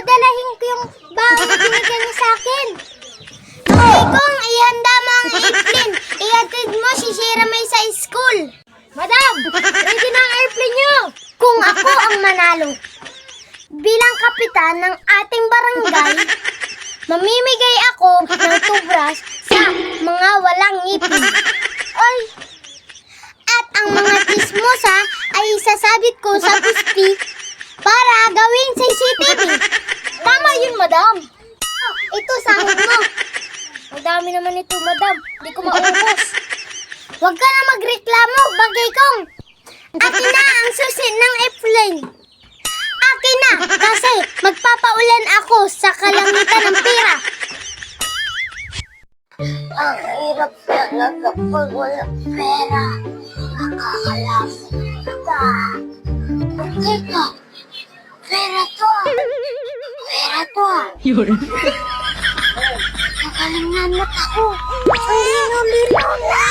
dadalahin ko yung baon na binigyan niya sa akin. Okay, kung ihanda mo ang airplane, ihatid mo si Shira May sa school. Madam, ready na ang airplane niyo. Kung ako ang manalo, bilang kapitan ng ating barangay, mamimigay ako ng toothbrush sa mga walang ngipin. Ay! At ang mga chismosa ay isasabit ko sa pusti para gawing CCTV. Tama yun, madam. Ito, sahod mo. Ang dami naman ito, madam. Hindi ko maubos. Huwag ka na magreklamo, bagay kong. Akin na ang susi ng airplane. Akin na, kasi magpapaulan ako sa kalangitan ng pera. Ang hirap talaga pag walang pera. Nakakalaman ka. Teka, pera to. Pera to. Nakalang na ang mata ko. Ang linaw na.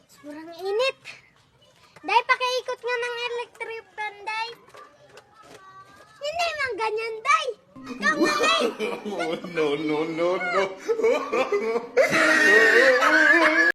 Sobrang init. Day, pakiikot nga ng electric fan, Day. Hindi man ganyan, Day. Come on, No, no, no, no.